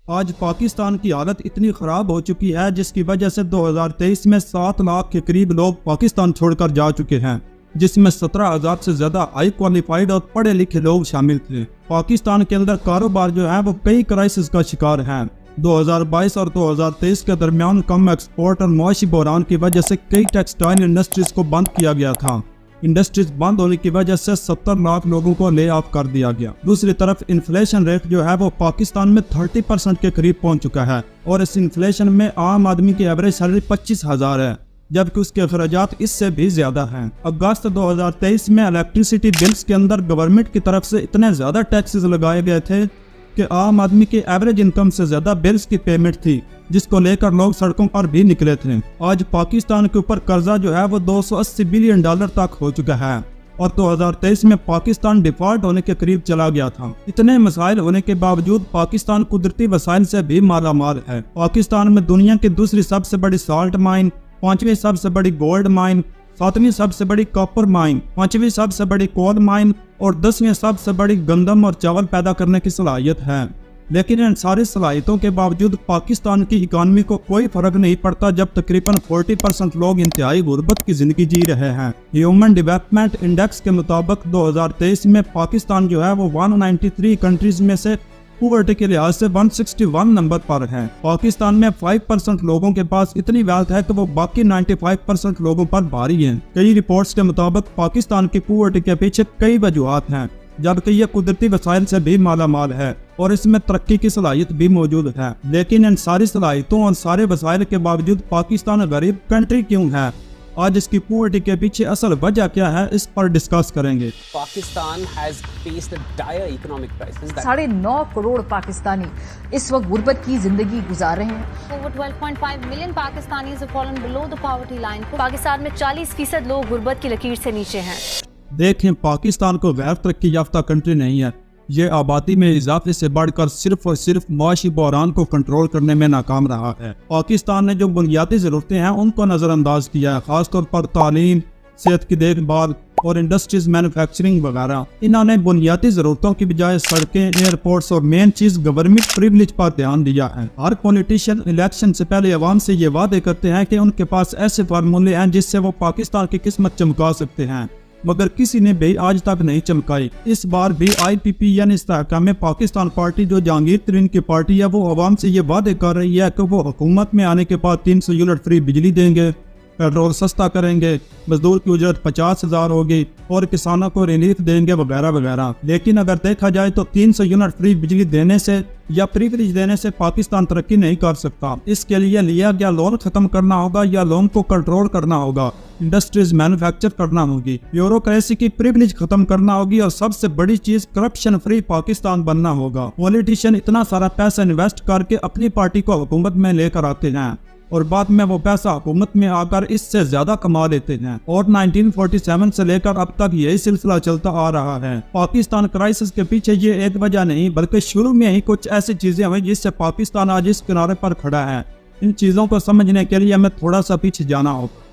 آج پاکستان کی حالت اتنی خراب ہو چکی ہے جس کی وجہ سے 2023 میں 7 لاکھ کے قریب لوگ پاکستان چھوڑ کر جا چکے ہیں، جس میں 17,000 سے زیادہ ہائی کوالیفائڈ اور پڑھے لکھے لوگ شامل تھے۔ پاکستان کے اندر کاروبار جو ہے وہ کئی کرائسس کا شکار ہے۔ 2022 اور 2023 کے درمیان کم ایکسپورٹ اور معاشی بحران کی وجہ سے کئی ٹیکسٹائل انڈسٹریز کو بند کیا گیا تھا۔ انڈسٹریز بند ہونے کی وجہ سے 70 لاکھ لوگوں کو لے آف کر دیا گیا۔ دوسری طرف انفلیشن ریٹ جو ہے وہ پاکستان میں 30% کے قریب پہنچ چکا ہے، اور اس انفلیشن میں عام آدمی کی ایوریج سیلری 25,000 ہے، جبکہ اس کے اخراجات اس سے بھی زیادہ ہیں۔ اگست 2023 میں الیکٹریسٹی بلز کے اندر گورنمنٹ کی طرف سے اتنے زیادہ ٹیکسز لگائے گئے تھے کہ عام آدمی کی ایوریج انکم سے زیادہ بلز کی پیمنٹ تھی، جس کو لے کر لوگ سڑکوں پر بھی نکلے تھے۔ آج پاکستان کے اوپر قرضہ جو ہے وہ $280 بلین تک ہو چکا ہے، اور 2023 میں پاکستان ڈیفالٹ ہونے کے قریب چلا گیا تھا۔ اتنے مسائل ہونے کے باوجود پاکستان قدرتی وسائل سے بھی مالا مال ہے۔ پاکستان میں دنیا کی دوسری سب سے بڑی سالٹ مائن، 5ویں سب سے بڑی گولڈ مائن، 7ویں سب سے بڑی کاپر مائن، 5ویں سب سے بڑی کول مائن اور 10ویں سب سے بڑی گندم اور چاول پیدا کرنے کی صلاحیت ہے۔ لیکن ان ساری صلاحیتوں کے باوجود پاکستان کی اکانومی کو کوئی فرق نہیں پڑتا، جب تقریباً 40% لوگ انتہائی غربت کی زندگی جی رہے ہیں۔ ہیومن ڈیولپمنٹ انڈیکس کے مطابق 2023 میں پاکستان جو ہے وہ 193 کنٹریز میں سے پوورٹی کے لحاظ سے 161 نمبر پر ہے۔ پاکستان میں 5% لوگوں کے پاس اتنی ویلتھ ہے کہ وہ باقی 95% لوگوں پر بھاری ہیں۔ کئی رپورٹس کے مطابق پاکستان کی پوورٹی کے پیچھے کئی وجوہات ہیں، جبکہ یہ قدرتی وسائل سے بھی مالا مال ہے اور اس میں ترقی کی صلاحیت بھی موجود ہے۔ لیکن ان ساری صلاحیتوں اور سارے وسائل کے باوجود پاکستان غریب کنٹری کیوں ہے؟ آج اس کی پوورٹی کے پیچھے اصل وجہ کیا ہے، اس پر ڈسکس کریں گے۔ Pakistan has faced a dire economic crisis. 9.5 crore Pakistani اس وقت غربت کی زندگی گزار رہے ہیں۔ Over 12.5 million Pakistanis have fallen below the poverty line. Pakistan میں 40% لوگ غربت کی لکیر سے نیچے ہیں۔ دیکھیں، پاکستان کو غیر ترقی یافتہ کنٹری نہیں ہے، یہ آبادی میں اضافے سے بڑھ کر صرف اور صرف معاشی بحران کو کنٹرول کرنے میں ناکام رہا ہے۔ پاکستان نے جو بنیادی ضرورتیں ہیں ان کو نظر انداز کیا ہے، خاص طور پر تعلیم، صحت کی دیکھ بھال اور انڈسٹریز، مینوفیکچرنگ وغیرہ۔ انہوں نے بنیادی ضرورتوں کی بجائے سڑکیں، ایئرپورٹس اور مین چیز گورنمنٹ پریویلیج پر دھیان دیا ہے۔ ہر پولیٹیشین الیکشن سے پہلے عوام سے یہ وعدے کرتے ہیں کہ ان کے پاس ایسے فارمولے ہیں جس سے وہ پاکستان کی قسمت چمکا سکتے ہیں، مگر کسی نے بھی آج تک نہیں چمکائی۔ اس بار بھی IPP یعنی استحکام پاکستان پارٹی، جو جہانگیر ترین کی پارٹی ہے، وہ عوام سے یہ وعدے کر رہی ہے کہ وہ حکومت میں آنے کے بعد 300 یونٹ فری بجلی دیں گے، پیٹرول سستا کریں گے، مزدور کی اجرت 50,000 ہوگی اور کسانوں کو ریلیف دیں گے وغیرہ وغیرہ۔ لیکن اگر دیکھا جائے تو 300 یونٹ فری بجلی دینے سے یا پریویلیج دینے سے پاکستان ترقی نہیں کر سکتا۔ اس کے لیے لیا گیا لون ختم کرنا ہوگا یا لون کو کنٹرول کرنا ہوگا، انڈسٹریز مینوفیکچر کرنا ہوگی، بیوروکریسی کی پریویلیج ختم کرنا ہوگی، اور سب سے بڑی چیز کرپشن فری پاکستان بننا ہوگا۔ پولیٹیشین اتنا سارا پیسہ انویسٹ کر کے اپنی پارٹی کو حکومت میں لے کر آتے ہیں اور بعد میں وہ پیسہ حکومت میں آ کر اس سے زیادہ کما لیتے ہیں، اور 1947 سے لے کر اب تک یہی سلسلہ چلتا آ رہا ہے۔ پاکستان کرائسس کے پیچھے یہ ایک وجہ نہیں بلکہ شروع میں ہی کچھ ایسی چیزیں ہوئی جس سے پاکستان آج اس کنارے پر کھڑا ہے۔ ان چیزوں کو سمجھنے کے لیے ہمیں تھوڑا سا پیچھے جانا ہوگا۔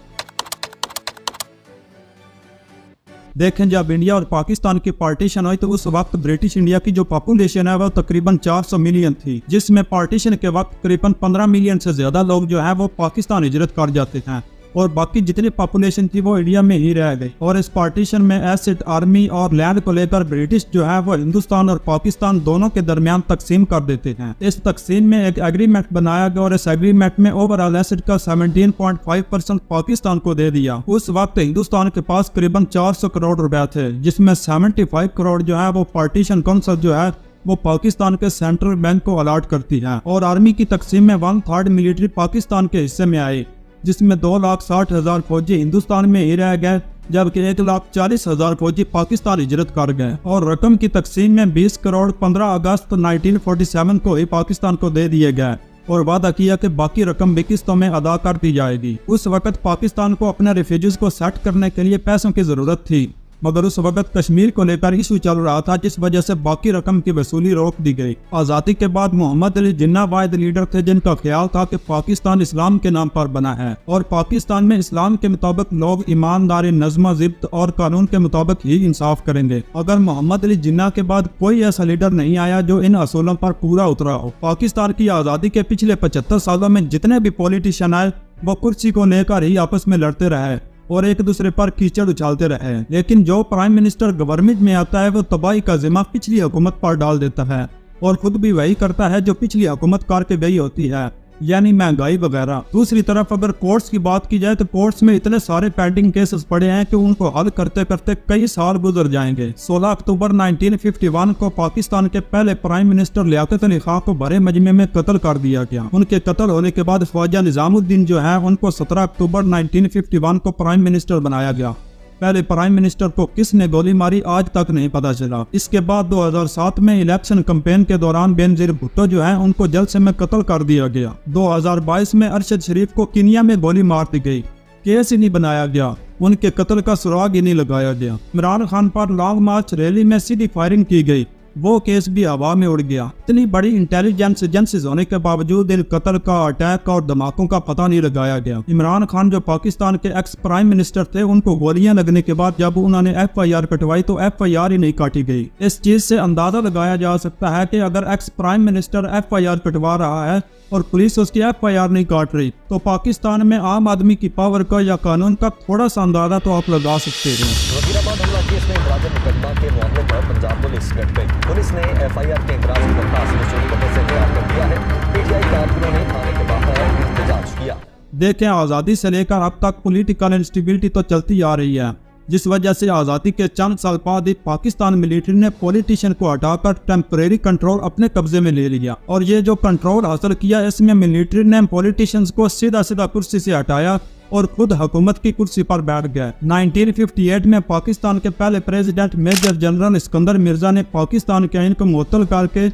دیکھیں، جب انڈیا اور پاکستان کی پارٹیشن ہوئی تو اس وقت برٹش انڈیا کی جو پاپولیشن ہے وہ تقریباً 400 ملین تھی، جس میں پارٹیشن کے وقت تقریباً 15 ملین سے زیادہ لوگ جو ہے وہ پاکستان ہجرت کر جاتے ہیں، اور باقی جتنی پاپولیشن تھی وہ انڈیا میں ہی رہ گئی۔ اور اس پارٹیشن میں ایسٹ، آرمی اور لینڈ کو لے کر برٹش جو ہے وہ ہندوستان اور پاکستان دونوں کے درمیان تقسیم کر دیتے ہیں۔ اس تقسیم میں ایک ایگریمنٹ بنایا گیا اور اس ایگریمنٹ میں اوور آل ایسٹ کا 17.5% پاکستان کو دے دیا۔ اس وقت ہندوستان کے پاس قریباً 400 کروڑ روپے تھے، جس میں 75 کروڑ جو ہے وہ پارٹیشن کونسل جو ہے وہ پاکستان کے سینٹرل بینک کو الاٹ کرتی ہے، اور آرمی کی تقسیم میں 1/3 ملٹری پاکستان کے حصے میں آئی، جس میں 2,60,000 فوجی ہندوستان میں ہی رہ گئے، جبکہ 1,40,000 فوجی پاکستان ہجرت کر گئے، اور رقم کی تقسیم میں 20 کروڑ 15 اگست 1947 کو ہی پاکستان کو دے دیے گئے، اور وعدہ کیا کہ باقی رقم بھی قسطوں میں ادا کر دی جائے گی۔ اس وقت پاکستان کو اپنے ریفیوجیز کو سیٹ کرنے کے لیے پیسوں کی ضرورت تھی، मगर उस वक्त कश्मीर को लेकर इशू चल रहा था, जिस वजह से बाकी रकम की वसूली रोक दी गई। आज़ादी के बाद मोहम्मद अली जिन्ना वाहिद लीडर थे जिनका ख्याल था कि पाकिस्तान इस्लाम के नाम पर बना है और पाकिस्तान में इस्लाम के मुताबिक लोग ईमानदारी, नज़्म ज़िब्त और कानून के मुताबिक ही इंसाफ करेंगे। अगर मोहम्मद अली जिन्ना के बाद कोई ऐसा लीडर नहीं आया जो इन असूलों पर पूरा उतरा हो। पाकिस्तान की आज़ादी के पिछले 75 सालों में जितने भी पॉलिटिशियन आए वो कुर्सी को लेकर ही आपस में लड़ते रहे और एक दूसरे पर कीचड़ उछालते रहे, लेकिन जो प्राइम मिनिस्टर गवर्नमेंट में आता है वो तबाही का जिम्मा पिछली हुकूमत पर डाल देता है और खुद भी वही करता है जो पिछली हुकूमत करके गई होती है, यानी महंगाई वगैरह। दूसरी तरफ अगर कोर्ट्स की बात की जाए तो कोर्ट्स में इतने सारे पेंडिंग केसेस पड़े हैं कि उनको हल करते करते कई साल गुजर जाएंगे। 16 अक्टूबर 1951 को पाकिस्तान के पहले प्राइम मिनिस्टर लियाकत अली खां को भरे मजमे में कत्ल कर दिया गया। उनके कत्ल होने के बाद ख्वाजा निजामुद्दीन जो है उनको 17 अक्टूबर 1951 को प्राइम मिनिस्टर बनाया गया। पहले प्राइम मिनिस्टर को किसने गोली मारी आज तक नहीं पता चला। इसके बाद 2007 में इलेक्शन कैंपेन के दौरान बेनजीर भुट्टो जो है उनको जलसे में कत्ल कर दिया गया। 2022 में अरशद शरीफ को किनिया में गोली मार दी गई, केस ही नहीं बनाया गया, उनके कत्ल का सुराग ही नहीं लगाया गया। इमरान खान पर लॉन्ग मार्च रैली में सीधी फायरिंग की गई, वो केस भी हवा में उड़ गया। इतनी बड़ी इंटेलिजेंस एजेंसीज होने के बावजूद इन कत्ल का, अटैक और धमाकों का पता नहीं लगाया गया। इमरान खान जो पाकिस्तान के एक्स प्राइम मिनिस्टर थे उनको गोलियां लगने के बाद जब उन्होंने FIR कटवाई तो FIR ही नहीं काटी गई। इस चीज से अंदाजा लगाया जा सकता है कि अगर एक्स प्राइम मिनिस्टर FIR कटवा रहा है और पुलिस उसकी FIR नहीं काट रही तो पाकिस्तान में आम आदमी की पावर का या कानून का थोड़ा सा अंदाजा तो आप लगा सकते हैं। वजीराबाद हमला केस में इंदराज मुकदमा के मामले पर पंजाब पुलिस डट गई। पुलिस ने FIR के इंदराज की दरखास्त वसूली करने से इनकार कर दिया है। PTI कारकुनों ने थाने के बाहर एहतजाज किया। देखें, आज़ादी से लेकर अब तक पॉलिटिकल इंस्टेबिलिटी तो चलती आ रही है, जिस वजह से आज़ादी के चंद साल बाद ही पाकिस्तान मिलिट्री ने पॉलिटिशियन को हटाकर टेम्परेरी कंट्रोल अपने कब्जे में ले लिया। और ये जो कंट्रोल हासिल किया इसमें मिलिट्री ने पॉलिटिशियंस को सीधा सीधा कुर्सी से हटाया और खुद हुकूमत की कुर्सी पर बैठ गए। 1958 में पाकिस्तान के पहले president major general Sikandar Mirza ने पाकिस्तान के आइन को मुअत्तल करके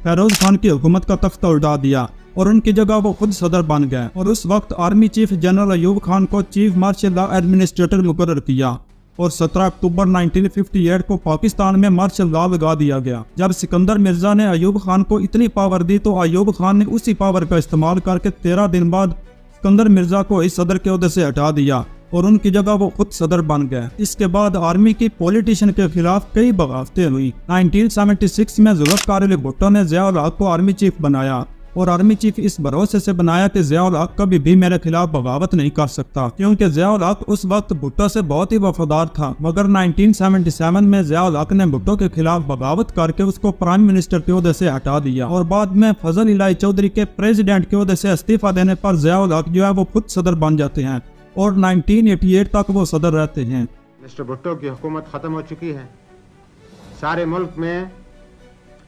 फेरोज खान की हुकूमत का तख्ता उल्टा दिया और उनकी जगह वो खुद सदर बन गए और उस वक्त army chief general Ayub Khan को चीफ मार्शल लॉ एडमिनिस्ट्रेटर मुकर्रर किया और 17 अक्टूबर 1958 को पाकिस्तान में मार्शल लॉ लगा दिया गया। जब सिकंदर मिर्जा ने अयूब खान को इतनी पावर दी तो अयूब खान ने उसी पावर का इस्तेमाल करके 13 दिन बाद सिकंदर मिर्जा को इस सदर के ओहदे से हटा दिया और उनकी जगह वो खुद सदर बन गए। इसके बाद आर्मी की पॉलिटिशियन के खिलाफ कई बगावतें हुई। 1976 में जुल्फ़िकार अली भुट्टो ने ज़िया-उल हक को आर्मी चीफ बनाया और आर्मी चीफ इस भरोसे से बनाया कि ज़िया-उल हक कभी भी मेरे खिलाफ बगावत नहीं कर सकता, क्योंकि ज़िया-उल हक उस वक्त भुट्टो से बहुत ही वफादार था। मगर 1977 में ज़िया-उल हक ने भुट्टो के खिलाफ बगावत करके उसको प्राइम मिनिस्टर के ओहदे से हटा दिया और बाद में फजल इलाही चौधरी के प्रेसिडेंट के ओहदे से इस्तीफा देने पर ज़िया-उल हक जो है वो खुद सदर बन जाते हैं और 1988 तक वो सदर रहते हैं। मिस्टर भुट्टो की हुकूमत ख़त्म हो चुकी है। सारे मुल्क में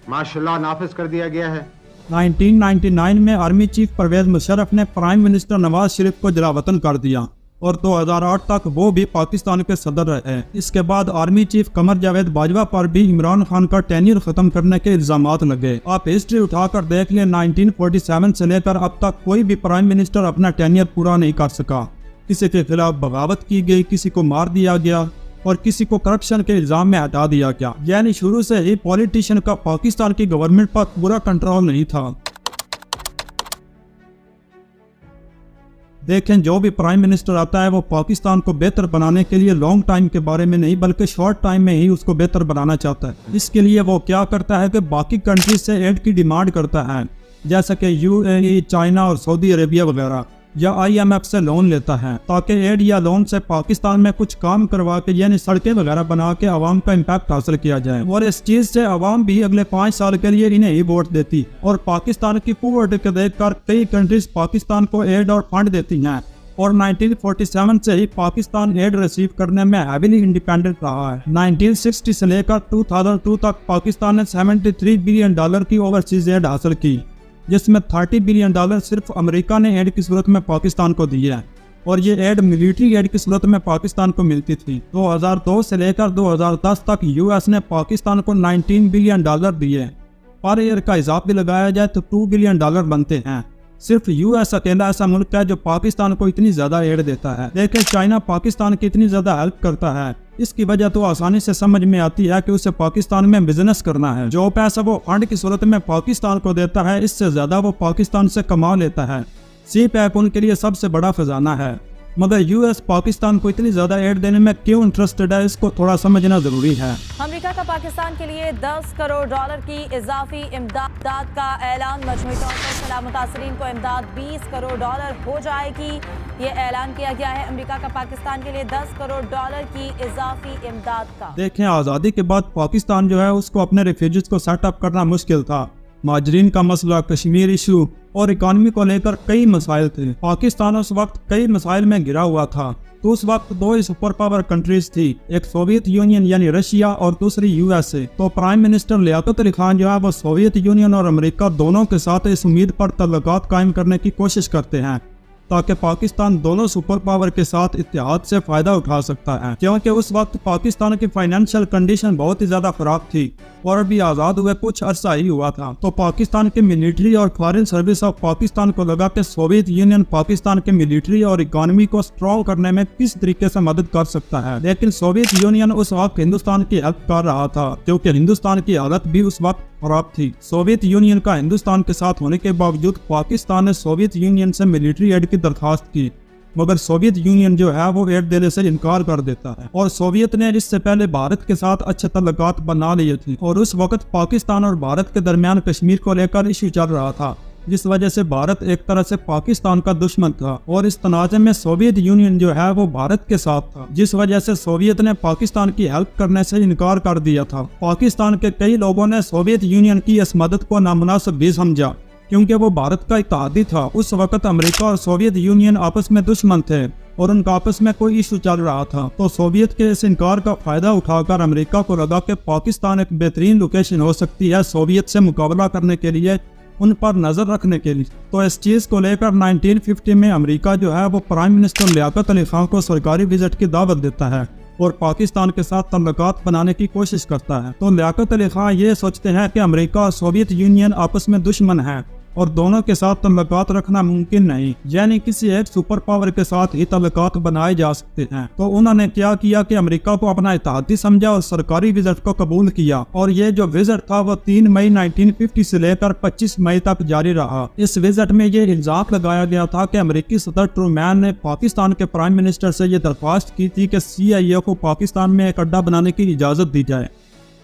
मार्शल लॉ नाफिज कर दिया गया है। 1999 में आर्मी चीफ परवेज मुशर्रफ ने प्राइम मिनिस्टर नवाज शरीफ को जलावतन कर दिया और 2008 तक वो भी पाकिस्तान के सदर रहे। इसके बाद आर्मी चीफ कमर जावेद बाजवा पर भी इमरान खान का टेन्योर खत्म करने के इल्जामात लगे। आप हिस्ट्री उठाकर देख लें, 1947 से लेकर अब तक कोई भी प्राइम मिनिस्टर अपना टेन्योर पूरा नहीं कर सका। किसी के खिलाफ बगावत की गई, किसी को मार दिया गया और किसी को करप्शन के इल्जाम में हटा दिया गया। यानी शुरू से ही पॉलिटिशियन का पाकिस्तान की गवर्नमेंट पर पूरा कंट्रोल नहीं था। देखें, जो भी प्राइम मिनिस्टर आता है वो पाकिस्तान को बेहतर बनाने के लिए लॉन्ग टाइम के बारे में नहीं बल्कि शॉर्ट टाइम में ही उसको बेहतर बनाना चाहता है। इसके लिए वो क्या करता है कि बाकी कंट्रीज से एड की डिमांड करता है, जैसे कि UAE, चाइना और सऊदी अरेबिया वगैरह, या IMF से लोन लेता है ताकि एड या लोन से पाकिस्तान में कुछ काम करवा के यानी सड़कें वगैरह बना के आवाम का इम्पैक्ट हासिल किया जाए और इस चीज से आवाम भी अगले 5 साल के लिए इन्हें ही वोट देती। और पाकिस्तान की पॉवर्टी को देखकर कई कंट्रीज पाकिस्तान को एड और फंड देती हैं और 1947 से ही पाकिस्तान एड रिसीव करने में हैवीली इंडिपेंडेंट रहा है। 1960 से लेकर 2002 तक पाकिस्तान ने $73 बिलियन की ओवरसीज एड हासिल की, जिसमें $30 बिलियन सिर्फ अमेरिका ने एड की सूरत में पाकिस्तान को दिया है और ये एड मिलिट्री एड की सूरत में पाकिस्तान को मिलती थी। 2002 से लेकर 2010 तक US ने पाकिस्तान को $19 बिलियन दिए। पर ईयर का हिसाब भी लगाया जाए तो $2 बिलियन बनते हैं। सिर्फ US अकेला ऐसा मुल्क है जो पाकिस्तान को इतनी ज्यादा एड देता है। देखिए, चाइना पाकिस्तान की इतनी ज्यादा हेल्प करता है اس کی وجہ تو آسانی سے سمجھ میں آتی ہے کہ اسے پاکستان میں بزنس کرنا ہے. جو پیسہ وہ فنڈ کی صورت میں پاکستان کو دیتا ہے، اس سے زیادہ وہ پاکستان سے کما لیتا ہے. سی پیک ان کے لیے سب سے بڑا خزانہ ہے. مگر یو ایس پاکستان کو اتنی زیادہ ایڈ دینے میں کیوں انٹرسٹڈ ہے، اس کو تھوڑا سمجھنا ضروری ہے. امریکہ کا پاکستان کے لیے $10 کروڑ کی اضافی امداد کا اعلان. مجموعی طور پر سیلاب متاثرین کو امداد $20 کروڑ ہو جائے گی. یہ اعلان کیا گیا ہے امریکہ کا پاکستان کے لیے $10 کروڑ کی اضافی امداد کا. دیکھیں، آزادی کے بعد پاکستان جو ہے اس کو اپنے ریفیوجیز کو سیٹ اپ کرنا مشکل تھا. مہاجرین کا مسئلہ، کشمیر ایشو اور اکانومی کو لے کر کئی مسائل تھے. پاکستان اس وقت کئی مسائل میں گھرا ہوا تھا. تو اس وقت 2 سپر پاور کنٹریز تھی، ایک سوویت یونین یعنی رشیا اور دوسری یو ایس اے. تو پرائم منسٹر لیاقت علی خان جو ہے وہ سوویت یونین اور امریکہ دونوں کے ساتھ اس امید پر تعلقات قائم کرنے کی کوشش کرتے ہیں تاکہ پاکستان دونوں سپر پاور کے ساتھ اتحاد سے فائدہ اٹھا سکتا ہے. کیونکہ اس وقت پاکستان کی فائنینشیل کنڈیشن بہت ہی زیادہ خراب تھی اور ابھی آزاد ہوئے کچھ عرصہ ہی ہوا تھا. تو پاکستان کی ملٹری اور فارن سروس آف پاکستان کو لگا کہ سوویت یونین پاکستان کے ملٹری اور اکانومی کو سٹرونگ کرنے میں کس طریقے سے مدد کر سکتا ہے. لیکن سوویت یونین اس وقت ہندوستان کی ہیلپ کر رہا تھا کیونکہ ہندوستان کی حالت بھی اس وقت خراب تھی. سوویت یونین کا ہندوستان کے ساتھ ہونے کے باوجود پاکستان نے سوویت یونین سے ملٹری ایڈ کی درخواست کی، مگر سوویت یونین جو ہے وہ ایڈ دینے سے انکار کر دیتا ہے. اور سوویت نے اس سے پہلے بھارت کے ساتھ اچھے تعلقات بنا لیے تھے اور اس وقت پاکستان اور بھارت کے درمیان کشمیر کو لے کر ایشو چل رہا تھا، جس وجہ سے بھارت ایک طرح سے پاکستان کا دشمن تھا. اور اس تنازع میں سوویت یونین جو ہے وہ بھارت کے ساتھ تھا، جس وجہ سے سوویت نے پاکستان کی ہیلپ کرنے سے انکار کر دیا تھا. پاکستان کے کئی لوگوں نے سوویت یونین کی اس مدد کو نامناسب بھی سمجھا کیونکہ وہ بھارت کا اتحادی تھا. اس وقت امریکہ اور سوویت یونین آپس میں دشمن تھے اور ان کا آپس میں کوئی ایشو چل رہا تھا. تو سوویت کے اس انکار کا فائدہ اٹھا کر امریکہ کو لگا کہ پاکستان ایک بہترین لوکیشن ہو سکتی ہے سوویت سے مقابلہ کرنے کے لیے، ان پر نظر رکھنے کے لیے. تو اس چیز کو لے کر 1950 میں امریکہ جو ہے وہ پرائم منسٹر لیاقت علی خان کو سرکاری وزٹ کی دعوت دیتا ہے اور پاکستان کے ساتھ تعلقات بنانے کی کوشش کرتا ہے. تو لیاقت علی خان یہ سوچتے ہیں کہ امریکہ اور سوویت یونین آپس میں دشمن ہیں اور دونوں کے ساتھ تعلقات رکھنا ممکن نہیں، یعنی کسی ایک سپر پاور کے ساتھ ہی تعلقات بنائے جا سکتے ہیں. تو انہوں نے کیا کیا کہ امریکہ کو اپنا اتحادی سمجھا اور سرکاری وزٹ کو قبول کیا. اور یہ جو وزٹ تھا وہ 3 مئی 1950 سے لے کر 25 مئی تک جاری رہا. اس وزٹ میں یہ الزام لگایا گیا تھا کہ امریکی صدر ٹرومین نے پاکستان کے پرائم منسٹر سے یہ درخواست کی تھی کہ CIA کو پاکستان میں ایک اڈا بنانے کی اجازت دی جائے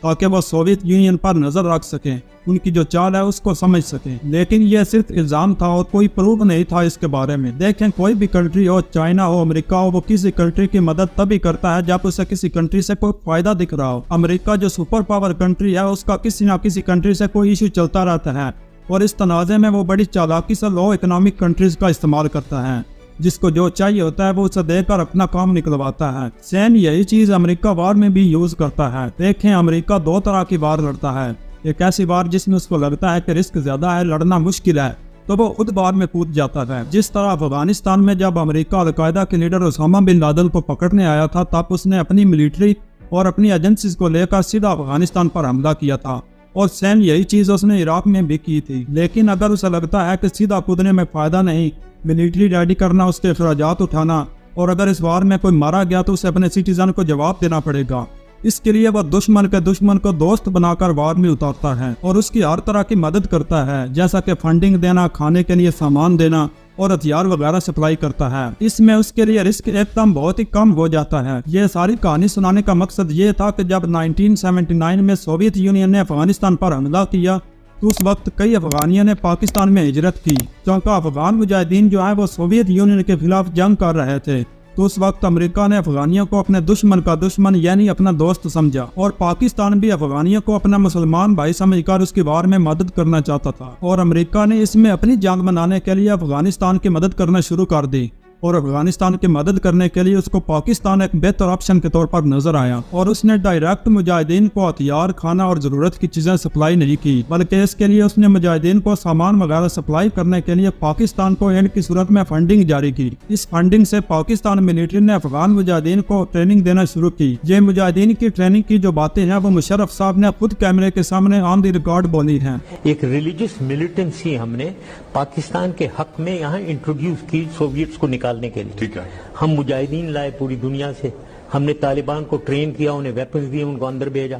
تاکہ وہ سوویت یونین پر نظر رکھ سکیں، ان کی جو چال ہے اس کو سمجھ سکیں. لیکن یہ صرف الزام تھا اور کوئی پروف نہیں تھا اس کے بارے میں. دیکھیں، کوئی بھی کنٹری ہو، چائنا ہو، امریکہ ہو، وہ کسی کنٹری کی مدد تبھی کرتا ہے جب اسے کسی کنٹری سے کوئی فائدہ دکھ رہا ہو. امریکہ جو سپر پاور کنٹری ہے اس کا کسی نہ کسی کنٹری سے کوئی ایشو چلتا رہتا ہے اور اس تنازع میں وہ بڑی چالاکی سے لو اکنامک کنٹریز کا استعمال کرتا ہے. جس کو جو چاہیے ہوتا ہے وہ اسے دے کر اپنا کام نکلواتا ہے. سیم یہی چیز امریکہ وار میں بھی یوز کرتا ہے. دیکھیں، امریکہ 2 طرح کی وار لڑتا ہے. ایک ایسی وار جس میں اس کو لگتا ہے کہ رسک زیادہ ہے، لڑنا مشکل ہے، تو وہ خود وار میں کود جاتا ہے. جس طرح افغانستان میں جب امریکہ القاعدہ کے لیڈر اسامہ بن لادن کو پکڑنے آیا تھا تب اس نے اپنی ملٹری اور اپنی ایجنسیز کو لے کر سیدھا افغانستان پر حملہ کیا تھا. اور سیم یہی چیز اس نے عراق میں بھی کی تھی. لیکن اگر اسے لگتا ہے کہ سیدھا کودنے میں فائدہ نہیں، ملٹری ریڈی کرنا، اس کے اخراجات اٹھانا، اور اگر اس وار میں کوئی مارا گیا تو اسے اپنے سٹیزن کو جواب دینا پڑے گا، اس کے لیے وہ دشمن کے دشمن کو دوست بنا کر وار میں اتارتا ہے اور اس کی ہر طرح کی مدد کرتا ہے، جیسا کہ فنڈنگ دینا، کھانے کے لیے سامان دینا اور ہتھیار وغیرہ سپلائی کرتا ہے. اس میں اس کے لیے رسک ایک دم بہت ہی کم ہو جاتا ہے. یہ ساری کہانی سنانے کا مقصد یہ تھا کہ جب 1979 میں سوویت یونین نے افغانستان پر حملہ کیا تو اس وقت کئی افغانیوں نے پاکستان میں ہجرت کی، کیونکہ افغان مجاہدین جو ہیں وہ سوویت یونین کے خلاف جنگ کر رہے تھے. تو اس وقت امریکہ نے افغانیوں کو اپنے دشمن کا دشمن یعنی اپنا دوست سمجھا اور پاکستان بھی افغانیوں کو اپنا مسلمان بھائی سمجھ کر اس کی وار میں مدد کرنا چاہتا تھا. اور امریکہ نے اس میں اپنی جنگ منانے کے لیے افغانستان کی مدد کرنا شروع کر دی اور افغانستان کی مدد کرنے کے لیے اس کو پاکستان ایک بہتر آپشن کے طور پر نظر آیا اور اس نے ڈائریکٹ مجاہدین کو ہتھیار، کھانا اور ضرورت کی چیزیں سپلائی نہیں کی، بلکہ اس کے لیے اس نے مجاہدین کو سامان وغیرہ سپلائی کرنے کے لیے پاکستان کو ایڈ کی صورت میں فنڈنگ جاری کی. اس فنڈنگ سے پاکستان ملٹری نے افغان مجاہدین کو ٹریننگ دینا شروع کی. یہ مجاہدین کی ٹریننگ کی جو باتیں ہیں وہ مشرف صاحب نے خود کیمرے کے سامنے آن دی ریکارڈ بولی ہیں. ایک ریلیجس ملیٹنسی ہم نے پاکستان کے حق میں یہاں انٹروڈیوس کی سوویٹس کو نکالنے کے لیے. ٹھیک ہے، ہم مجاہدین لائے پوری دنیا سے، हमने तालिबान को ट्रेन किया, उन्हें वेपन्स दिए, उनको अंदर भेजा।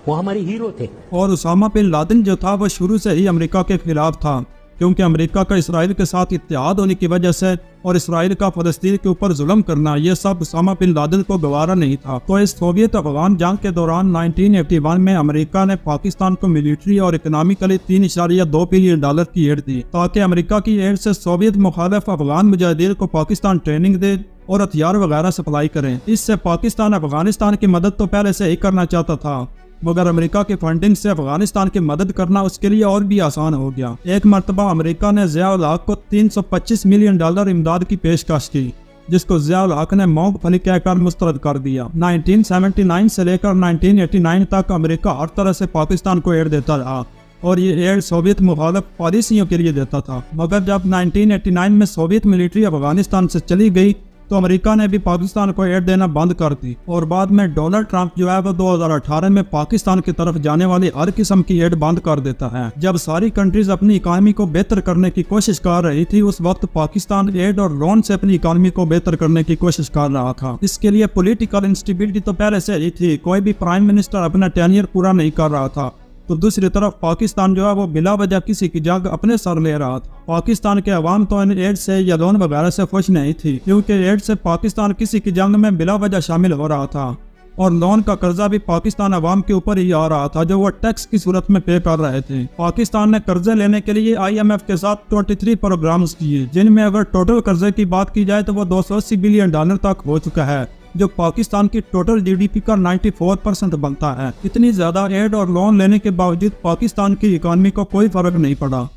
वो हमारे हीरो थे। और उसामा बिन लादेन जो था वो शुरू से ही अमेरिका के खिलाफ था, क्योंकि अमेरिका का इसराइल के साथ इत्तेहाद होने की वजह से और इसराइल का फलस्तीन के ऊपर जुल्म करना, ये सब उसामा बिन लादेन को गवारा नहीं था। तो इस सोवियत अफगान जंग के दौरान 1981 में अमेरिका ने पाकिस्तान को मिलिट्री और इकोनॉमिकली $3.2 बिलियन की एड दी, ताकि अमेरिका की एड से सोवियत मुखालिफ अफगान मुजाहिदीन को पाकिस्तान ट्रेनिंग दे और हथियार वगैरह सप्लाई करें। इससे पाकिस्तान अफगानिस्तान की मदद तो पहले से ही करना चाहता था, मगर अमेरिका की फंडिंग से अफगानिस्तान की मदद करना उसके लिए और भी आसान हो गया। एक मरतबा अमेरिका ने ज़िया-उल हक को $325 मिलियन इमदाद की पेशकश की, जिसको ज़िया-उल हक ने मूंगफली कहकर मुस्तरद कर दिया। 1979 से लेकर 1989 तक अमेरिका हर तरह से पाकिस्तान को एड देता रहा और ये एड सोवियत मुखालिफ पॉलिसियों के लिए देता था। मगर जब 1989 में सोवियत मिलिट्री अफगानिस्तान से चली गई तो अमेरिका ने भी पाकिस्तान को एड देना बंद कर दी और बाद में डोनाल्ड ट्रंप जो है वो 2018 में पाकिस्तान की तरफ जाने वाली हर किस्म की एड बंद कर देता है। जब सारी कंट्रीज अपनी इकानमी को बेहतर करने की कोशिश कर रही थी, उस वक्त पाकिस्तान एड और लोन से अपनी इकानमी को बेहतर करने की कोशिश कर रहा था। इसके लिए पॉलिटिकल इंस्टेबिलिटी तो पहले से ही थी, कोई भी प्राइम मिनिस्टर अपना टेन्योर पूरा नहीं कर रहा था। तो दूसरी तरफ पाकिस्तान जो है वो बिला वजह किसी की जंग अपने सर ले रहा था। पाकिस्तान के अवाम तो इन एड से या लोन वगैरह से खुश नहीं थी, क्योंकि एड से पाकिस्तान किसी की जंग में बिला वजह शामिल हो रहा था और लोन का कर्जा भी पाकिस्तान अवाम के ऊपर ही आ रहा था, जो वो टैक्स की सूरत में पे कर रहे थे। पाकिस्तान ने कर्जे लेने के लिए IMF के साथ 23 प्रोग्राम्स किए, जिनमें अगर टोटल कर्जे की बात की जाए तो वो $280 बिलियन तक हो चुका है, जो पाकिस्तान की टोटल GDP का 94% बनता है। इतनी ज्यादा एड और लोन लेने के बावजूद पाकिस्तान की इकानमी को कोई फर्क नहीं पड़ा।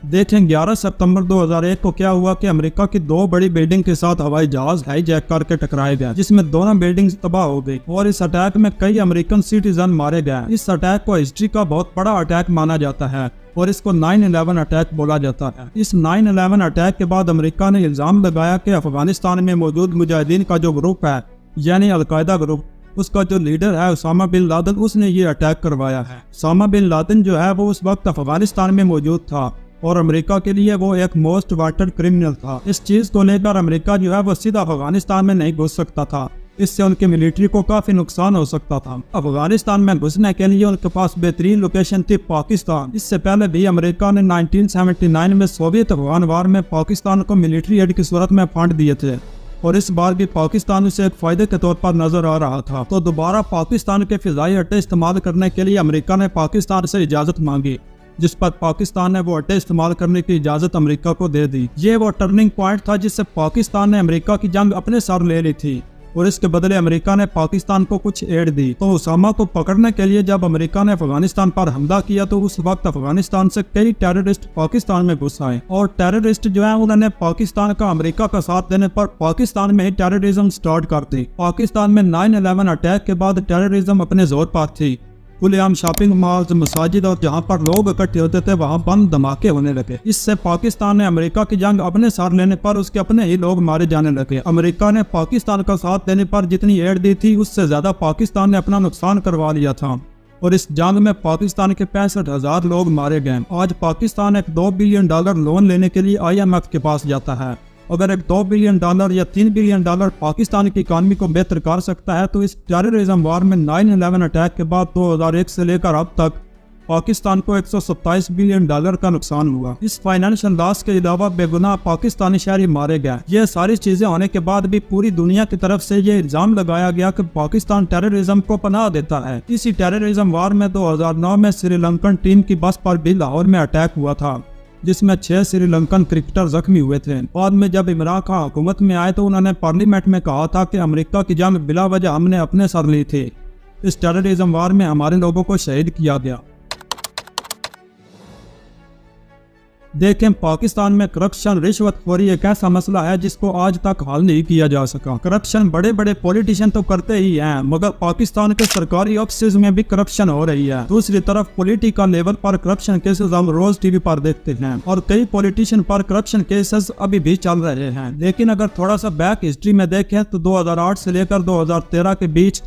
देखें 11 सितंबर 2001 को क्या हुआ कि अमेरिका की 2 बड़ी बिल्डिंग के साथ हवाई जहाज हाईजैक करके टकराए गए, जिसमें दोनों बिल्डिंग्स तबाह हो गई और इस अटैक में कई अमेरिकन सिटीजन मारे गए। इस अटैक को हिस्ट्री का बहुत बड़ा अटैक माना जाता है और इसको 9/11 अटैक बोला जाता है। इस 9/11 अटैक के बाद अमेरिका ने इल्जाम लगाया कि अफगानिस्तान में मौजूद मुजाहिदीन का जो ग्रुप है, यानी अलकायदा ग्रुप, उसका जो लीडर है उसामा बिन लादेन, उसने ये अटैक करवाया है। उसामा बिन लादेन जो है वो उस वक्त अफगानिस्तान में मौजूद था और अमेरिका के लिए वो एक मोस्ट वांटेड क्रिमिनल था। इस चीज को लेकर अमेरिका जो है वो सीधा अफगानिस्तान में नहीं घुस सकता था, इससे उनके मिलिट्री को काफी नुकसान हो सकता था। अफगानिस्तान में घुसने के लिए उनके पास बेहतरीन लोकेशन थी पाकिस्तान। इससे पहले भी अमेरिका ने 1979 में सोवियत अफगान वार में पाकिस्तान को मिलिट्री एड की सूरत में फंड दिए थे और इस बार भी पाकिस्तान उसे एक फायदे के तौर पर नजर आ रहा था। तो दोबारा पाकिस्तान के फिजाई अड्डे इस्तेमाल करने के लिए अमेरिका ने पाकिस्तान से इजाजत मांगी, जिस पर पाकिस्तान ने वो अड्डे इस्तेमाल करने की इजाजत अमेरिका को दे दी। ये वो टर्निंग पॉइंट था जिससे पाकिस्तान ने अमेरिका की जंग अपने सर ले ली थी और इसके बदले अमेरिका ने पाकिस्तान को कुछ एड दी। तो उसामा को पकड़ने के लिए जब अमेरिका ने अफगानिस्तान पर हमला किया तो उस वक्त अफगानिस्तान से कई टेररिस्ट पाकिस्तान में घुस आए और टेररिस्ट जो है उन्होंने पाकिस्तान का अमेरिका का साथ देने पर पाकिस्तान में ही टेररिज्म स्टार्ट कर दी। पाकिस्तान में 9/11 अटैक के बाद टेररिज्म अपने जोर पर थी। खुलेआम शॉपिंग मॉल्स, मसाजिद और जहां पर लोग इकट्ठे होते थे वहां बम धमाके होने लगे। इससे पाकिस्तान ने अमेरिका की जंग अपने साथ लेने पर उसके अपने ही लोग मारे जाने लगे। अमेरिका ने पाकिस्तान का साथ देने पर जितनी एड दी थी उससे ज्यादा पाकिस्तान ने अपना नुकसान करवा लिया था और इस जंग में पाकिस्तान के 65,000 लोग मारे गए। आज पाकिस्तान एक $2 बिलियन लोन लेने के लिए IMF के पास जाता है। अगर एक $2 बिलियन या $3 बिलियन पाकिस्तान की इकानमी को बेहतर कर सकता है, तो इस टेररिज्म वार में 9/11 अटैक के बाद 2001 से लेकर अब तक पाकिस्तान को $127 बिलियन का नुकसान हुआ। इस फाइनेंशियल लॉस के अलावा बेगुनाह पाकिस्तानी शहरी मारे गए। ये सारी चीजें होने के बाद भी पूरी दुनिया की तरफ से ये इल्जाम लगाया गया कि पाकिस्तान टेररिज्म को पनाह देता है। इसी टेररिज्म वार में 2009 में श्रीलंकन टीम की बस पर भी लाहौर में अटैक हुआ था, जिसमें 6 श्रीलंकन क्रिकेटर जख्मी हुए थे। बाद में जब इमरान खान हुकूमत में आए तो उन्होंने पार्लियामेंट में कहा था कि अमेरिका की जंग बिला वजह हमने अपने सर ली थी। इस टेररिज्म वार में हमारे लोगों को शहीद किया गया। देखें पाकिस्तान में करप्शन, रिश्वतखोरी एक ऐसा मसला है जिसको आज तक हल नहीं किया जा सका। करप्शन बड़े बड़े पॉलिटिशियन तो करते ही हैं, मगर पाकिस्तान के सरकारी ऑफिस में भी करप्शन हो रही है। दूसरी तरफ पॉलिटिकल लेवल पर करप्शन केसेस हम रोज टीवी पर देखते हैं और कई पॉलिटिशियन पर करप्शन केसेस अभी भी चल रहे हैं। लेकिन अगर थोड़ा सा बैक हिस्ट्री में देखें तो 2008 से लेकर 2013 के बीच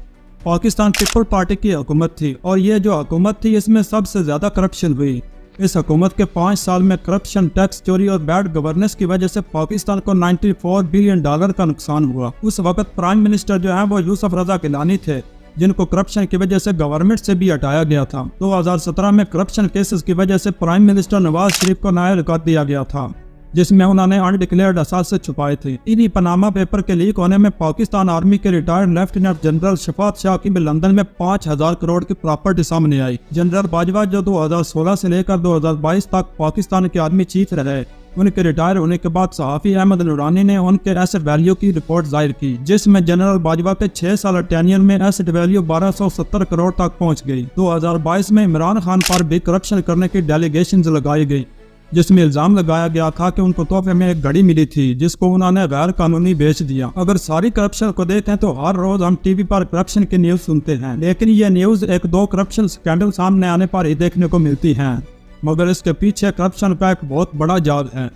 पाकिस्तान पीपल पार्टी की हुकूमत थी और ये जो हुकूमत थी इसमें सबसे ज्यादा करप्शन हुई। इस हुकूमत के 5 साल में करप्शन, टैक्स चोरी और बैड गवर्नेंस की वजह से पाकिस्तान को $94 बिलियन का नुकसान हुआ। उस वक्त प्राइम मिनिस्टर जो है वो यूसुफ रजा गिलानी थे, जिनको करप्शन की वजह से गवर्नमेंट से भी हटाया गया था। 2017 में करप्शन केसेस की वजह से प्राइम मिनिस्टर नवाज शरीफ को नायल कर दिया गया था, जिसमें उन्होंने अनडिक्लेयर्ड असाद से छुपाए थे। इन्हीं पनामा पेपर के लीक होने में पाकिस्तान आर्मी के retired lieutenant general Shafat Shah की भी लंदन में 5,000 करोड़ की प्रॉपर्टी सामने आई। जनरल बाजवा जो 2016 से लेकर 2022 तक पाकिस्तान के आर्मी चीफ रहे, उनके रिटायर होने के बाद सहाफ़ी अहमद नूरानी ने उनके एसेट वैल्यू की रिपोर्ट जाहिर की, जिसमें जनरल बाजवा के 6 साल टेन्योर में एसेट वैल्यू 1270 करोड़ तक पहुंच गई। 2022 में इमरान खान पर भी करप्शन करने की डेलीगेशंस लगाई गई, जिसमें इल्जाम लगाया गया था कि उनको तोहफे में एक घड़ी मिली थी, जिसको उन्होंने गैर कानूनी बेच दिया। अगर सारी करप्शन को देखें तो हर रोज हम टीवी पर करप्शन की न्यूज सुनते हैं, लेकिन ये न्यूज 1-2 करप्शन स्कैंडल सामने आने पर ही देखने को मिलती हैं, मगर इसके पीछे करप्शन का एक बहुत बड़ा जाल है।